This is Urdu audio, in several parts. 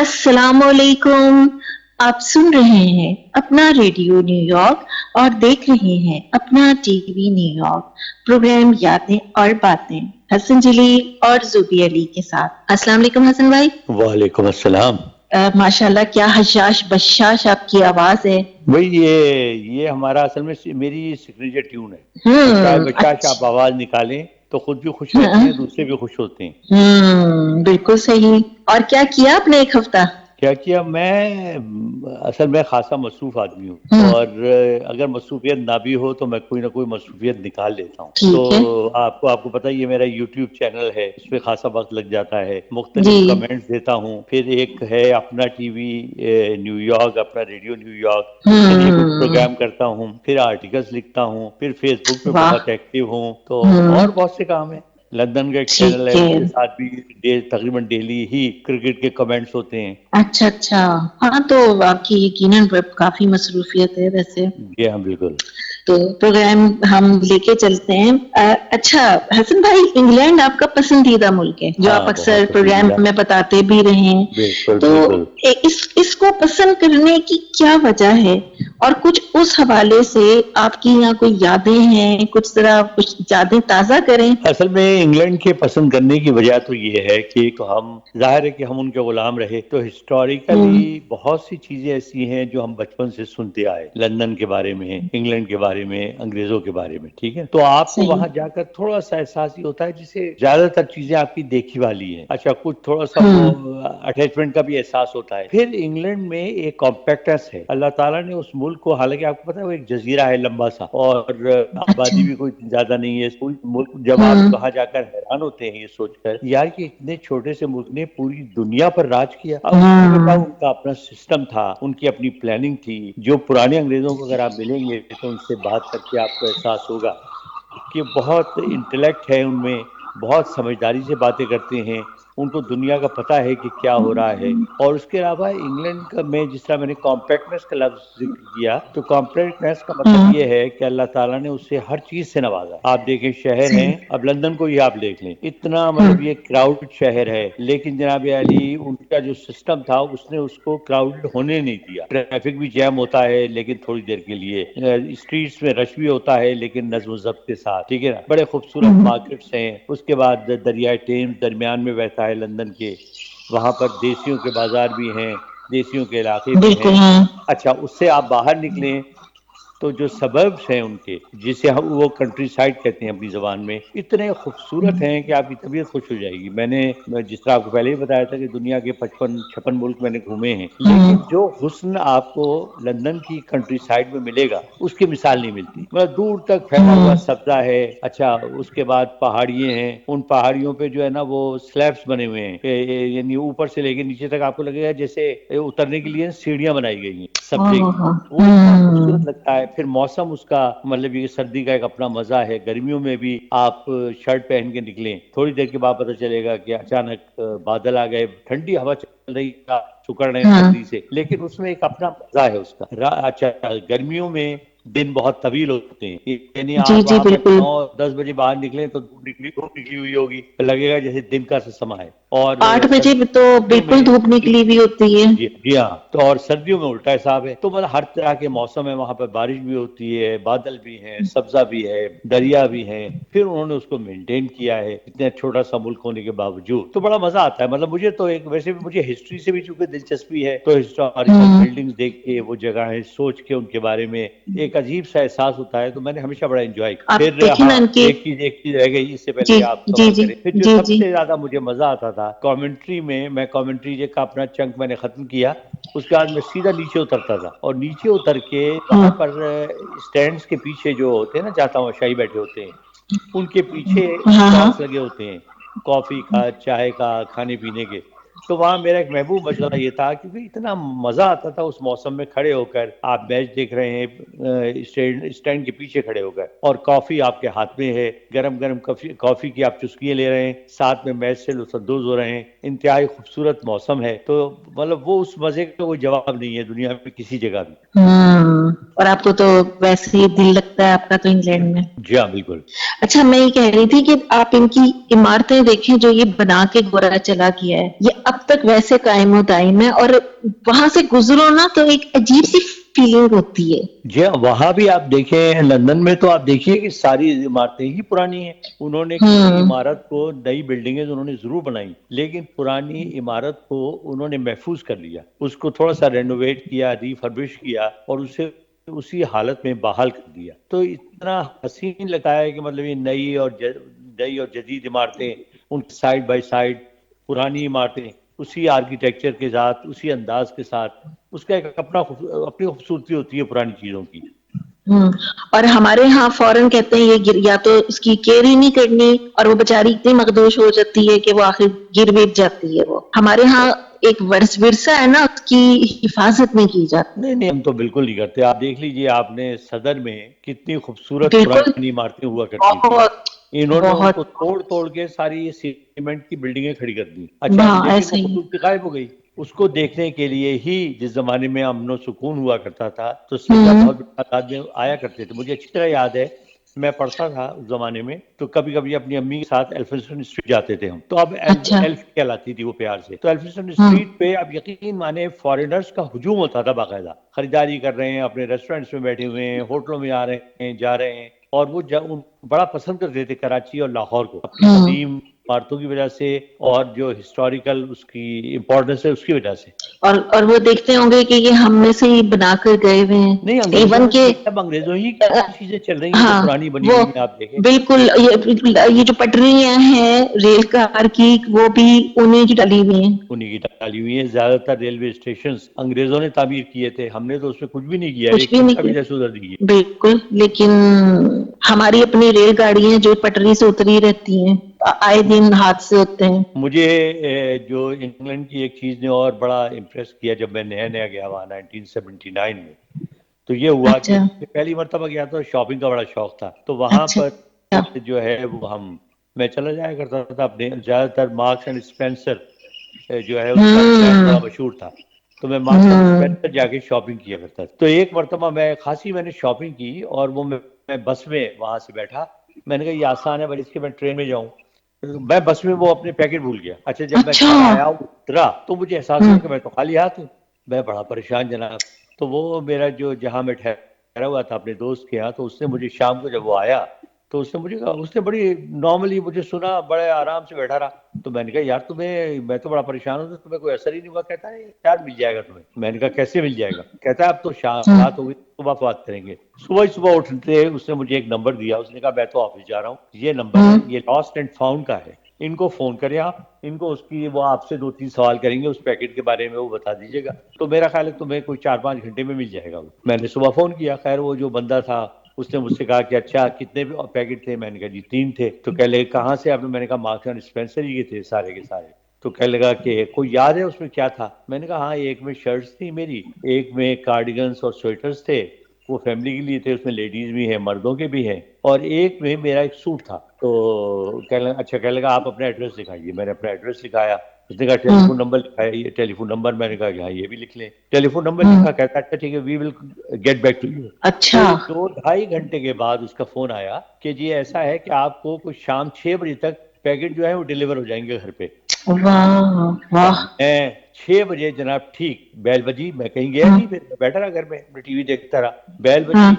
السلام علیکم. آپ سن رہے ہیں اپنا ریڈیو نیو یارک اور دیکھ رہے ہیں اپنا TV New York. Programme یادیں اور باتیں حسن جلیل اور زوبی علی کے ساتھ. السلام علیکم حسن بھائی. وعلیکم السلام. ماشاءاللہ کیا حشاش بشاش آپ کی آواز ہے. بھائی یہ ہمارا اصل میں میری سگنیچر ٹیون ہے. شاید بشاش آپ آواز نکالیں تو خود بھی خوش رہتے ہیں, دوسرے بھی خوش ہوتے ہیں. بالکل صحیح. اور کیا آپ نے ایک ہفتہ؟ کیا میں اصل میں خاصا مصروف آدمی ہوں, اور اگر مصروفیت نہ بھی ہو تو میں کوئی نہ کوئی مصروفیت نکال لیتا ہوں. تو آپ کو پتہ ہی ہے میرا یوٹیوب چینل ہے, اس پہ خاصا وقت لگ جاتا ہے. مختلف کمنٹس دیتا ہوں. پھر ایک ہے اپنا ٹی وی نیو یارک, اپنا ریڈیو نیو یارک, اس کے لیے کچھ پروگرام کرتا ہوں. پھر آرٹیکلز لکھتا ہوں. پھر فیس بک پہ بہت ایکٹیو ہوں. تو اور بہت سے کام ہیں. لندن کا ایک چینل ہے, اس کے ساتھ بھی تقریباً ڈیلی ہی کرکٹ کے کمنٹس ہوتے ہیں. اچھا. ہاں تو آپ کی یقیناً کافی مصروفیت ہے ویسے. جی ہاں بالکل. تو پروگرام ہم لے کے چلتے ہیں. اچھا حسن بھائی, انگلینڈ آپ کا پسندیدہ ملک ہے جو آپ اکثر پروگرام میں بتاتے بھی رہے ہیں. بالکل تو بالکل. اس کو پسند کرنے کی کیا وجہ ہے, اور کچھ اس حوالے سے آپ کی یہاں کوئی یادیں ہیں, کچھ ذرا کچھ یادیں تازہ کریں. اصل میں انگلینڈ کے پسند کرنے کی وجہ تو یہ ہے کہ ہم ظاہر ہے کہ ہم ان کے غلام رہے, تو ہسٹوریکلی بہت سی چیزیں ایسی ہیں جو ہم بچپن سے سنتے آئے, لندن کے بارے میں, انگلینڈ کے بارے میں, انگریزوں کے بارے میں. ٹھیک ہے, تو آپ کو وہاں جا کر تھوڑا سا احساس ہی ہوتا ہے جسے زیادہ تر چیزیں آپ کی دیکھی والی ہیں. اچھا, کچھ تھوڑا سا وہ اٹیچمنٹ کا بھی احساس ہوتا ہے. پھر انگلینڈ میں ایک کمپیکٹنس ہے. اللہ تعالیٰ نے اس ملک کو, حالانکہ آپ کو پتا ہے وہ ایک جزیرہ ہے لمبا سا, اور آبادی بھی کوئی زیادہ نہیں ہے. ملک جب آپ وہاں جا کر حیران ہوتے ہیں یہ سوچ کر یار کہ اتنے چھوٹے سے ملک نے پوری دنیا پر راج کیا. اب اس میں بتاؤ, ان کا اپنا سسٹم تھا, ان کی اپنی پلاننگ تھی. جو پرانے انگریزوں کو اگر آپ ملیں گے تو ان سے بات کر کے آپ کو احساس ہوگا کہ بہت انٹلیکٹ ہے ان میں, بہت سمجھداری سے باتیں کرتے ہیں, ان کو دنیا کا پتہ ہے کہ کیا ہو رہا ہے. اور اس کے علاوہ انگلینڈ کا, میں جس طرح میں نے کمپیکٹنس کا لفظ ذکر کیا, تو کمپیکٹنس کا مطلب یہ ہے کہ اللہ تعالیٰ نے اسے ہر چیز سے نوازا. آپ دیکھیں شہر ہیں, اب لندن کو ہی آپ دیکھ لیں, اتنا مطلب یہ کراؤڈ شہر ہے, لیکن جناب علی ان کا جو سسٹم تھا اس نے اس کو کراؤڈ ہونے نہیں دیا. ٹریفک بھی جیم ہوتا ہے لیکن تھوڑی دیر کے لیے, اسٹریٹس میں رش بھی ہوتا ہے لیکن نظم و ضبط کے ساتھ. ٹھیک ہے نا, بڑے خوبصورت مارکیٹس ہیں. اس کے بعد دریائے ٹیمز درمیان میں بہتا ہے لندن کے, وہاں پر دیسیوں کے بازار بھی ہیں, دیسیوں کے علاقے بھی ہیں. اچھا, اس سے آپ باہر نکلیں تو جو سبربس ہیں ان کے, جسے ہم وہ کنٹری سائڈ کہتے ہیں اپنی زبان میں, اتنے خوبصورت ہیں کہ آپ کی طبیعت خوش ہو جائے گی. میں نے جس طرح آپ کو پہلے ہی بتایا تھا کہ دنیا کے 56 ملک میں نے گھومے ہیں, لیکن جو حسن آپ کو لندن کی کنٹری سائڈ میں ملے گا اس کی مثال نہیں ملتی. مطلب دور تک پھیلا ہوا سبزہ ہے. اچھا, اس کے بعد پہاڑیاں ہیں, ان پہاڑیوں پہ جو ہے نا وہ سلیبس بنے ہوئے ہیں, یعنی اوپر سے لے کے نیچے تک آپ کو لگے گا جیسے اترنے کے لیے سیڑھیاں بنائی گئی ہیں سبزے کی. وہ اتنا خوبصورت لگتا ہے. پھر موسم اس کا مطلب یہ سردی کا ایک اپنا مزہ ہے. گرمیوں میں بھی آپ شرٹ پہن کے نکلیں, تھوڑی دیر کے بعد پتہ چلے گا کہ اچانک بادل آ گئے, ٹھنڈی ہوا چل رہی, سکڑ رہے ہیں سردی سے, لیکن اس میں ایک اپنا مزہ ہے اس کا. اچھا, گرمیوں میں دن بہت طویل ہوتے ہیں, یعنی آپ وہاں پر 9-10 بجے باہر نکلیں تو دھوپ نکلی ہوئی ہوگی, لگے گا جیسے دن کا سما ہے. اور 8 بجے تو بالکل دھوپ نکلی ہوئی ہوتی ہے. جی ہاں, تو اور سردیوں میں الٹا حساب ہے. تو مطلب ہر طرح کے موسم ہے وہاں پہ, بارش بھی ہوتی ہے, بادل بھی ہیں, سبزہ بھی ہے, دریا بھی ہے. پھر انہوں نے اس کو مینٹین کیا ہے اتنا چھوٹا سا ملک ہونے کے باوجود. تو بڑا مزہ آتا ہے. مطلب مجھے تو ایک, ویسے بھی مجھے ہسٹری سے بھی چونکہ دلچسپی ہے, تو ہسٹوریکل بلڈنگز دیکھ کے, وہ جگہیں سوچ کے, ان کے بارے میں ایک عجیب سا احساس ہوتا ہے. تو میں نے ہمیشہ بڑا انجوائے کیا. پھر ہاں, ایک چیز رہ گئی اس سے پہلے کہ آپ سوال کریں. پھر جو سب سے زیادہ مجھے مزہ آتا تھا کامنٹری میں کامنٹری کا اپنا چنک میں نے ختم کیا. اس کے بعد میں سیدھا نیچے اترتا تھا, اور نیچے اتر کے وہاں پر اسٹینڈز کے پیچھے جو ہوتے ہیں نا, جہاں تماشائی بیٹھے ہوتے ہیں, ان کے پیچھے اسٹالس لگے ہوتے ہیں کافی کا, چائے کا, کھانے پینے کے. تو وہاں میرا ایک محبوب مشغلہ یہ تھا, کیونکہ اتنا مزہ آتا تھا اس موسم میں کھڑے ہو کر. آپ میچ دیکھ رہے ہیں اسٹینڈ کے پیچھے کھڑے ہو کر, اور کافی آپ کے ہاتھ میں ہے, گرم گرم کافی کی آپ چسکیاں لے رہے ہیں, ساتھ میں میچ سے لطف اندوز ہو رہے ہیں. انتہائی خوبصورت موسم ہے. تو مطلب وہ اس مزے کا کوئی جواب نہیں ہے دنیا میں کسی جگہ بھی. اور آپ کو تو ویسے ہی دل لگتا ہے آپ کا تو انگلینڈ میں. جی ہاں بالکل. اچھا میں یہ کہہ رہی تھی کہ آپ ان کی عمارتیں دیکھیں جو یہ بنا کے گورا چلا گیا ہے, یہ اب تک ویسے قائم و دائم ہے, اور وہاں سے گزرو نا تو ایک عجیب سی فیلنگ ہوتی ہے. جی ہاں, وہاں بھی آپ دیکھیں لندن میں تو آپ دیکھیے کہ ساری عمارتیں ہی پرانی ہیں. انہوں نے کسی عمارت کو, نئی بلڈنگیں انہوں نے ضرور بنائی, لیکن پرانی عمارت کو انہوں نے محفوظ کر لیا, اس کو تھوڑا سا رینوویٹ کیا, ریفربش کیا, اور اسے اسی حالت میں بحال کر دیا. تو اتنا حسین لگتا ہے کہ مطلب یہ نئی اور جدید عمارتیں ان سائڈ بائی سائڈ, پرانی عمارتیں اسی آرکیٹیکچر کے ساتھ, اسی انداز کے ساتھ, اس کا ایک اپنی خوبصورتی ہوتی ہے پرانی چیزوں کی. اور ہمارے ہاں فوراً کہتے ہیں یہ یا تو اس کی کیئر ہی نہیں کرنی, اور وہ بیچاری اتنی مخدوش ہو جاتی ہے کہ وہ آخر گر ور جاتی ہے. وہ ہمارے ہاں ایک ورثہ ہے نا, اس کی حفاظت نہیں کی جاتی. نہیں ہم تو بالکل نہیں کرتے. آپ دیکھ لیجئے, آپ نے صدر میں کتنی خوبصورت بالکل, پرانی عمارتیں ہوا کرتی تھی, بہت انہوں نے ان کو بہت توڑ کے ساری سیمنٹ کی بلڈنگیں کھڑی کر دی. اچھا, ہاں لیکن وہ ایسے ہی. خوبصورتی غائب ہو گئی. اس کو دیکھنے کے لیے ہی جس زمانے میں امن و سکون ہوا کرتا تھا تو سیاح بہت بڑی تعداد میں آیا کرتے تھے. مجھے اچھی طرح یاد ہے, میں پڑھتا تھا اس زمانے میں, تو کبھی کبھی اپنی امی کے ساتھ ایلفنسٹن اسٹریٹ جاتے تھے ہم, تو اب اچھا. ایلف کہلاتی تھی وہ پیار سے. تو ایلفنسٹن اسٹریٹ پہ اب یقین مانے فارینرز کا ہجوم ہوتا تھا باقاعدہ, خریداری کر رہے ہیں, اپنے ریسٹورینٹس میں بیٹھے ہوئے ہیں, ہوٹلوں میں آ رہے ہیں, جا رہے ہیں, اور وہ بڑا پسند کرتے تھے کراچی اور لاہور کو, اپنی قدیم عمارتوں کی وجہ سے, اور جو ہسٹوریکل اس کی امپورٹنس ہے اس کی وجہ سے. اور وہ دیکھتے ہوں گے کہ یہ ہم میں سے ہی بنا کر گئے ہوئے ہیں. نہیں, انگریزوں ایون میں کہ اب انگریزوں ہی کی چیزیں چل رہی ہیں جو ہاں پرانی بنی وہ ہوئی ہیں. آپ دیکھیں بالکل, یہ جو پٹریاں ہیں ریل کار کی, وہ بھی انہیں کی ڈلی ہوئی ہیں. انہیں کی ڈالی ہوئی ہیں. زیادہ تر ریلوے اسٹیشنز انگریزوں نے تعمیر کیے تھے, ہم نے تو اس میں کچھ بھی نہیں کیا, کچھ ایک بھی نہیں پتا بھی کیا, جیسے ادھر دی ہے. بالکل. لیکن ہماری اپنی ریل گاڑیاں جو پٹری سے اتری رہتی ہیں, آئے دن حادثے ہوتے ہیں. مجھے جو انگلینڈ کی ایک چیز نے اور بڑا امپریس کیا جب میں نیا گیا وہاں 1979 میں, تو یہ ہوا کہ اچھا پہلی مرتبہ گیا تو شاپنگ کا بڑا شوق تھا, تو وہاں اچھا. پر جو ہے وہ میں چلا جایا کرتا تھا اپنے, زیادہ تر مارکس اینڈ اسپینسر جو ہے اس کا برانڈ بڑا مشہور تھا, تو میں مارکس اینڈ اسپینسر جا کے شاپنگ کیا کرتا تھا. تو ایک مرتبہ میں نے شاپنگ کی, اور وہ میں بس میں وہاں سے بیٹھا, میں نے کہا یہ آسان ہے بلکہ میں ٹرین میں جاؤں. میں بس میں وہ اپنے پیکٹ بھول گیا. اچھا, جب میں گھر آیا اترا تو مجھے احساس ہوا کہ میں تو خالی ہاتھ ہوں. میں بڑا پریشان جناب. تو وہ میرا جو جہاں میں ٹھہرا ہوا تھا اپنے دوست کے یہاں, تو اس نے مجھے شام کو جب وہ آیا تو اس نے مجھے کہا, اس نے بڑی نارملی مجھے سنا, بڑے آرام سے بیٹھا رہا. تو میں نے کہا یار میں تو بڑا پریشان ہوں, تمہیں کوئی اثر ہی نہیں ہوا. کہتا ہے یار مل جائے گا تمہیں. میں نے کہا کیسے مل جائے گا؟ کہتا ہے اب تو رات ہو گئی, صبح بات کریں گے. صبح اٹھتے اس نے مجھے ایک نمبر دیا, اس نے کہا میں تو آفس جا رہا ہوں, یہ نمبر ہے, یہ لاسٹ اینڈ فاؤنڈ کا ہے, ان کو فون کریں آپ, ان کو وہ آپ سے 2-3 سوال کریں گے اس پیکٹ کے بارے میں, وہ بتا دیجیے گا. تو میرا خیال ہے تمہیں کوئی 4-5 گھنٹے میں مل جائے گا. میں نے صبح فون کیا, خیر وہ جو بندہ تھا اس نے مجھ سے کہا کہ اچھا کتنے پیکٹ تھے؟ میں نے کہا جی 3 تھے. تو کہہ لے کہاں سے آپ نے؟ میں نے کہا مارکس اینڈ اسپینسر ہی تھے سارے کے سارے. تو کہنے لگا کہ کوئی یاد ہے اس میں کیا تھا؟ میں نے کہا ہاں, ایک میں شرٹس تھی میری, ایک میں کارڈیگنز اور سویٹرز تھے, وہ فیملی کے لیے تھے, اس میں لیڈیز بھی ہیں مردوں کے بھی ہیں, اور ایک میں میرا ایک سوٹ تھا. تو کہنے لگا آپ اپنا ایڈریس لکھائیے. میں نے اپنا ایڈریس لکھایا. اس نے کہا ٹیلی فون نمبر لکھایا, یہ ٹیلی فون نمبر. میں نے کہا کہ ہاں یہ بھی لکھ لیں. ٹیلی فون نمبر لکھا. کہتا ہے اچھا ٹھیک ہے, we will get back to you. اچھا. کوئی 2-2.5 گھنٹے کے بعد اس کا فون آیا کہ جی ایسا ہے کہ آپ کو کچھ شام 6 بجے تک پیکٹ جو ہے وہ ڈیلیور ہو جائیں گے گھر پہ. واہ اب واہ. میں 6 بجے جناب ٹھیک بیل بجی, میں کہیں گیا نہیں, میں بیٹھا رہا گھر میں, ٹی وی دیکھتا رہا. بیل بجی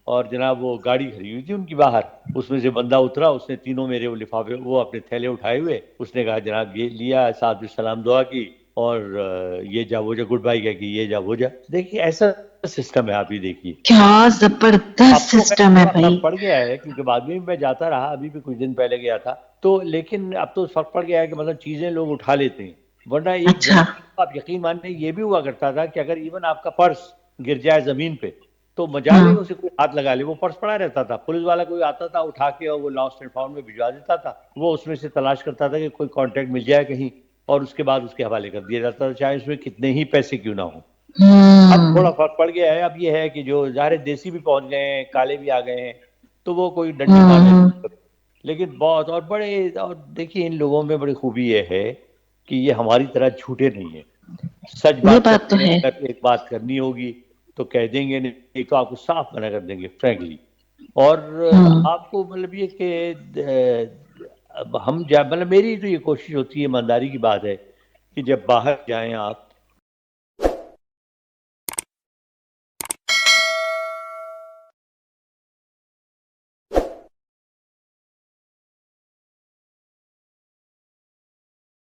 اور جناب وہ گاڑی کھڑی ہوئی تھی ان کی باہر, اس میں سے بندہ اترا, اس نے تینوں میرے وہ لفافے, وہ اپنے تھیلے اٹھائے ہوئے, اس نے کہا جناب یہ لیا, ساتھ میں سلام دعا کی, اور یہ جا وہ جا گڈ بائی کہہ کے یہ جا وہ جا. دیکھیے ایسا سسٹم ہے, آپ ہی دیکھیے کیا اب زبردست تو سسٹم ہے تھوڑا بھائی. فرق پڑ گیا ہے کیونکہ بعد میں میں جاتا رہا, ابھی بھی کچھ دن پہلے گیا تھا تو, لیکن اب تو فرق پڑ گیا ہے کہ مطلب چیزیں لوگ اٹھا لیتے ہیں. ورنہ ایک اچھا. زمانہ آپ یقین مانیں یہ بھی ہوا کرتا تھا کہ اگر ایون آپ کا پرس گر جائے زمین پہ تو مجال ہے اسے کوئی ہاتھ لگا لے, وہ پرس پڑا رہتا تھا, پولیس والا کوئی آتا تھا اٹھا کے اور وہ لاسٹ اینڈ فاؤنڈ میں بھجوا دیتا تھا. وہ اس میں سے تلاش کرتا تھا کہ کوئی کانٹیکٹ مل جائے کہیں, اور اس کے بعد اس کے حوالے کر دیا جاتا تھا, چاہے اس میں کتنے ہی پیسے کیوں نہ ہوں. اب تھوڑا فرق پڑ گیا ہے. اب یہ ہے کہ جو ظاہر دیسی بھی پہنچ گئے ہیں, کالے بھی آ گئے ہیں, تو وہ کوئی ڈنڈی مارنے نہیں. لیکن بہت اور بڑے, اور دیکھیے ان لوگوں میں بڑی خوبی یہ ہے کہ یہ ہماری طرح جھوٹے نہیں ہیں. سچ وہ بات تو کرتے ہیں, ہے. اگر ایک بات کرنی ہوگی تو کہہ دیں گے نہیں، ایک تو آپ کو صاف منع کر دیں گے فرینکلی. اور آپ کو مطلب یہ کہ ہم مطلب میری تو یہ کوشش ہوتی ہے، ایمانداری کی بات ہے کہ جب باہر جائیں آپ